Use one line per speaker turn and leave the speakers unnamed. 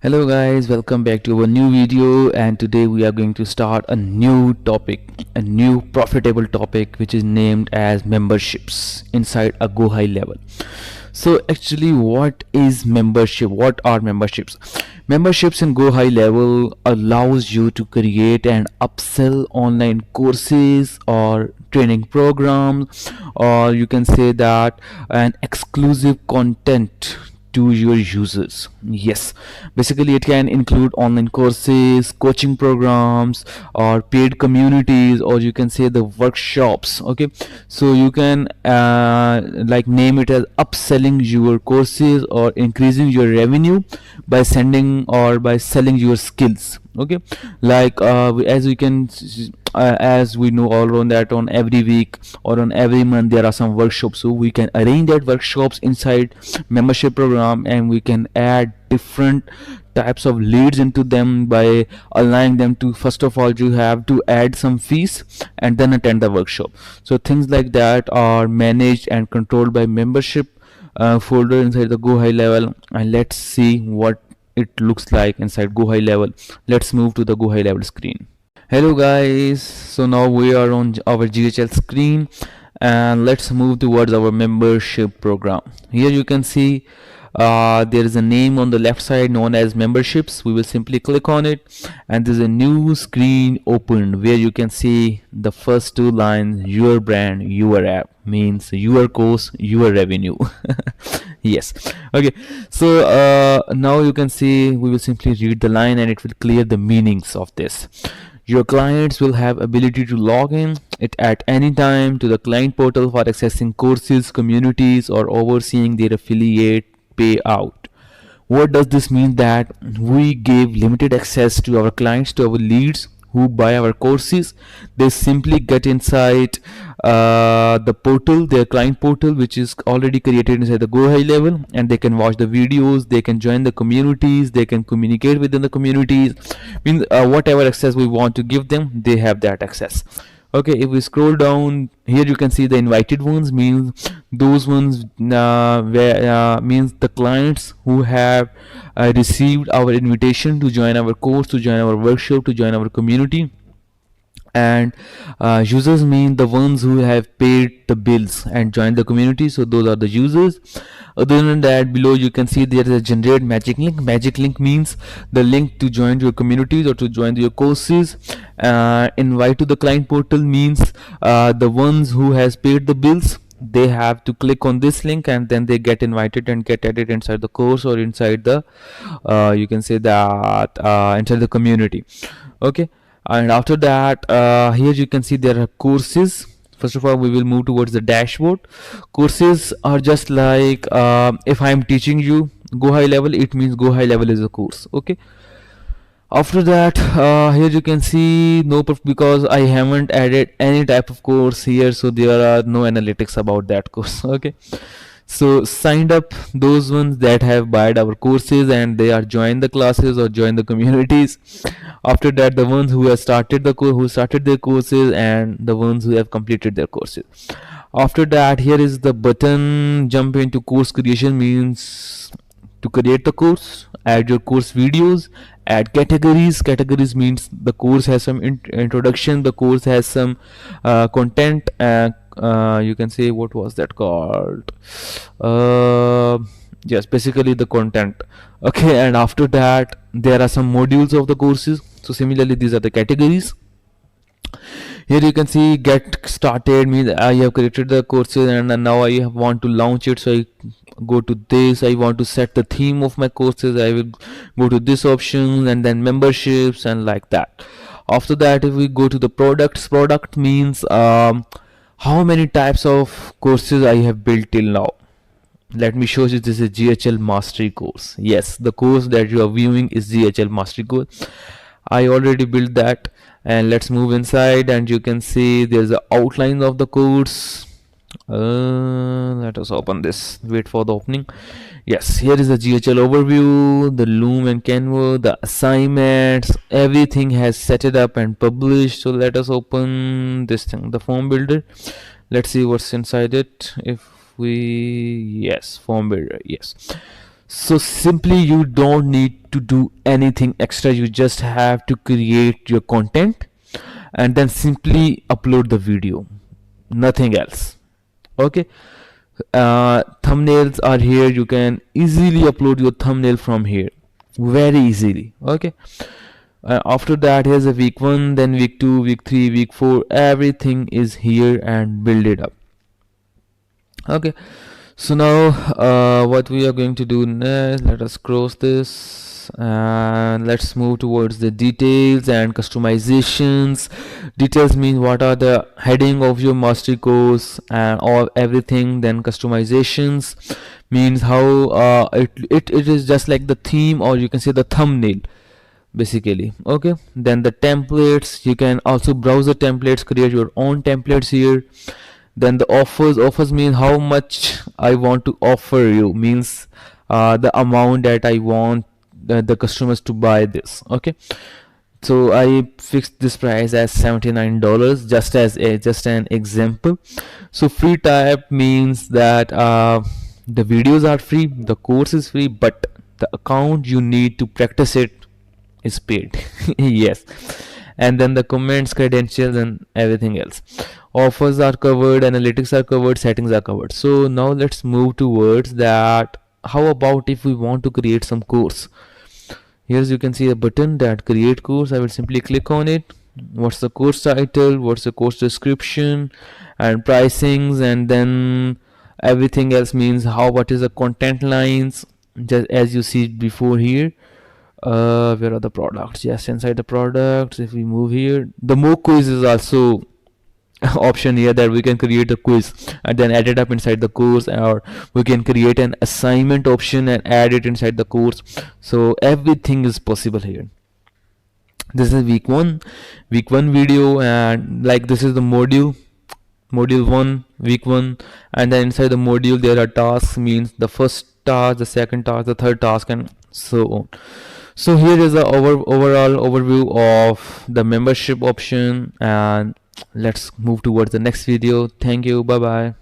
Hello guys, welcome back to our new video, and today we are going to start a new topic, a new profitable topic which is named as memberships inside a Go High level. So actually what is membership? What are memberships? Memberships in Go High level allows you to create and upsell online courses or training programs, or you can say that an exclusive content to your users. Yes, basically it can include online courses, coaching programs, or paid communities, or you can say the workshops. Okay, so you can like name it as upselling your courses or increasing your revenue by sending or by selling your skills. Okay, like as we can as we know all around that on every week or on every month there are some workshops, so we can arrange that workshops inside membership program, and we can add different types of leads into them by allowing them to, first of all you have to add some fees and then attend the workshop. So things like that are managed and controlled by membership folder inside the Go High level. And let's see what it looks like inside Go High level. Let's move to the Go High level screen. Hello guys, so now we are on our GHL screen, and let's move towards our membership program. Here you can see there is a name on the left side known as memberships. We will simply click on it, and there's a new screen opened where you can see the first two lines: your brand, your app, means your course, your revenue. Yes, okay, so now you can see, we will simply read the line and it will clear the meanings of this. Your clients will have ability to log in it at any time to the client portal for accessing courses, communities, or overseeing their affiliate payout. What does this mean? That we give limited access to our clients, to our leads who buy our courses. They simply get inside the portal, their client portal, which is already created inside the Go High level, and they can watch the videos, they can join the communities, they can communicate within the communities. Means whatever access we want to give them, they have that access. Okay, if we scroll down here, you can see the invited ones, means those ones where means the clients who have received our invitation to join our course, to join our workshop, to join our community. And users mean the ones who have paid the bills and joined the community, so those are the users. Other than that, below you can see there is a generate magic link. Magic link means the link to join your communities or to join your courses. Invite to the client portal means the ones who has paid the bills, they have to click on this link and then they get invited and get added inside the course or inside the you can say that inside the community. Okay, and after that here you can see there are courses. First of all, we will move towards the dashboard. Courses are just like if I am teaching you Go High level, it means Go High level is a course. Okay, after that here you can see no because I haven't added any type of course here, so there are no analytics about that course. Okay, so signed up those ones that have bought our courses and they are joined the classes or join the communities. After that, the ones who have started the who started their courses, and the ones who have completed their courses. After that, here is the button jump into course creation, means to create the course, add your course videos, add categories. Categories means the course has some introduction, the course has some content, you can say what was that called, yes, basically the content. Okay, and after that there are some modules of the courses, so similarly these are the categories. Here you can see get started, means I have created the courses and now I want to launch it, so I go to this. I want to set the theme of my courses, I will go to this option, and then memberships, and like that. After that, if we go to the products, product means how many types of courses I have built till now. Let me show you, this is a GHL mastery course. Yes, the course that you are viewing is GHL mastery course. I already built that, and let's move inside and you can see there's the outline of the course. Let us open this, wait for the opening. Yes, here is the GHL overview, the Loom and Canva, the assignments, everything has set it up and published. So let us open this thing, the form builder. Let's see what's inside it. If we, yes, form builder, yes. So simply you don't need to do anything extra, you just have to create your content and then simply upload the video, nothing else. Okay. Thumbnails are here, you can easily upload your thumbnail from here, very easily. Okay. After that, here's a week 1, then week 2, week 3, week 4, everything is here and build it up. Okay. So now what we are going to do next, let us close this and let's move towards the details and customizations. Details mean what are the heading of your mastery course and all everything. Then customizations means how it is just like the theme, or you can say the thumbnail basically. Okay. Then the templates, you can also browse the templates, create your own templates here. Then the offers mean how much I want to offer you, means the amount that I want the customers to buy this. Okay. So I fixed this price as $79, just as just an example. So free type means that the videos are free, the course is free, but the account you need to practice it is paid. Yes. And then the comments, credentials, and everything else. Offers are covered, analytics are covered, settings are covered. So now let's move towards that. How about if we want to create some course? Here's you can see a button that create course. I will simply click on it. What's the course title, what's the course description and pricings, and then everything else means how, what is the content lines, just as you see before here. Where are the products? Yes, inside the products, if we move here, the more quiz is also option here, that we can create a quiz and then add it up inside the course, or we can create an assignment option and add it inside the course. So everything is possible here. This is week 1 video, and like this is the module 1, week 1, and then inside the module there are tasks, means the first task, the second task, the third task, and so on. So here is the overall overview of the membership option, and let's move towards the next video. Thank you, bye bye.